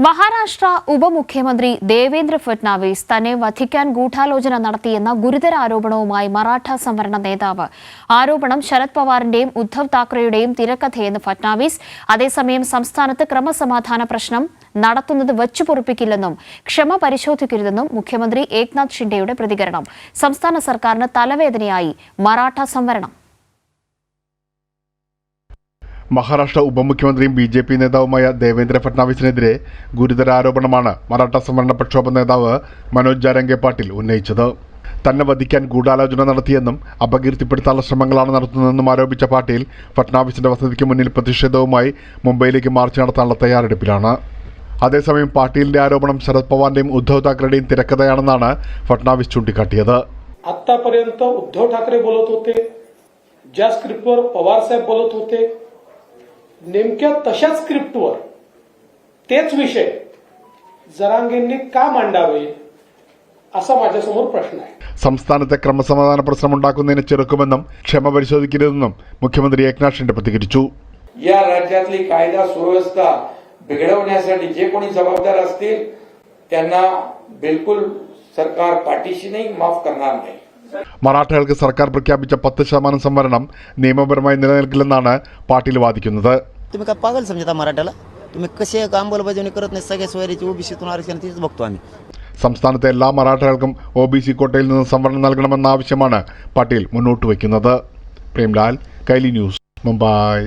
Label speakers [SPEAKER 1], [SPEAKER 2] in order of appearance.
[SPEAKER 1] മഹാരാഷ്ട്ര ഉപമുഖ്യമന്ത്രി ദേവേന്ദ്ര ഫട്നാവിസ് തന്നെ വധിക്കാൻ ഗൂഢാലോചന നടത്തിയെന്ന ഗുരുതര ആരോപണവുമായി മറാഠ സംവരണ നേതാവ്. ആരോപണം ശരത് പവാറിന്റെയും ഉദ്ധവ് താക്കറെയുടെയും തിരക്കഥയെന്ന് ഫട്നാവിസ്. അതേസമയം സംസ്ഥാനത്ത് ക്രമസമാധാന പ്രശ്നം നടത്തുന്നത് വച്ചുപൊറുപ്പിക്കില്ലെന്നും ക്ഷമ പരിശോധിക്കരുതെന്നും മുഖ്യമന്ത്രി ഏക്നാഥ് ഷിൻഡെയുടെ പ്രതികരണം. സംസ്ഥാന സർക്കാരിന് തലവേദനയായി മറാഠ സംവരണം.
[SPEAKER 2] മഹാരാഷ്ട്ര ഉപമുഖ്യമന്ത്രിയും BJP നേതാവുമായ ദേവേന്ദ്ര ഫട്നാവിസിനെതിരെ ഗുരുതര ആരോപണമാണ് മറാഠ സംവരണ പ്രക്ഷോഭ നേതാവ് മനോജ് ജാരംഗെ പാട്ടീൽ ഉന്നയിച്ചത്. തന്നെ വധിക്കാൻ ഗൂഢാലോചന നടത്തിയെന്നും അപകീർത്തിപ്പെടുത്താനുള്ള ശ്രമങ്ങളാണ് നടത്തുന്നതെന്നും ആരോപിച്ച പാട്ടീൽ ഫട്നാവിസിന്റെ വസതിക്ക് മുന്നിൽ പ്രതിഷേധവുമായി മുംബൈയിലേക്ക് മാർച്ച് നടത്താനുള്ള തയ്യാറെടുപ്പിലാണ്. അതേസമയം പാട്ടീലിന്റെ ആരോപണം ശരത് പവാറിന്റെയും ഉദ്ധവ് താക്കറെയുടെയും തിരക്കഥയാണെന്നാണ് ഫട്നാവിസ് ചൂണ്ടിക്കാട്ടിയത്.
[SPEAKER 3] आतापर्यंत उद्धव ठाकरे बोलत होते, ज्या स्क्रिप्टवर पवार साहेब बोलत होते, नेमक्या तशाच स्क्रिप्टवर तेच विषय जरांगेंनी का मांडावे असा माझ्यासमोर प्रश्न आहे.
[SPEAKER 2] സംസ്ഥാനത്തെ ക്രമസമാധാന പ്രശ്നമുണ്ടാക്കുന്നതിനെ ചെറുക്കുമെന്നും ക്ഷമ പരിശോധിക്കരുതെന്നും മുഖ്യമന്ത്രി ഏക്നാഥ് ഷിൻഡെ പ്രതികരിച്ചു.
[SPEAKER 4] या राज्यातली कायदा सुव्यवस्था बिघडवण्यासाठी जे कोणी जबाबदार असतील त्यांना बिलकुल सरकार पाठीशी नाही, माफ करणार नाही.
[SPEAKER 2] മറാഠകൾക്ക് സർക്കാർ പ്രഖ്യാപിച്ച 10% സംവരണം നിയമപരമായി നിലനിൽക്കില്ലെന്നാണ് പാട്ടീൽ വാദിക്കുന്നത്.
[SPEAKER 5] तुम्ही काय पागल समजता मराठ्याला? तुम्ही कसे अंमलबजावणी करत नाही? सगळ्या सोयरीची OBCतून आरक्षण तीच बघतो आम्ही.
[SPEAKER 2] സംസ്ഥാനത്തെ എല്ലാ മറാഠകൾക്കും OBC കോട്ടയിൽ നിന്ന് സംവരണം നൽകണമെന്ന ആവശ്യമാണ് പാട്ടീൽ മുന്നോട്ട് വയ്ക്കുന്നത്. പ്രേംലാൽ, കൈലി ന്യൂസ്, മുംബൈ.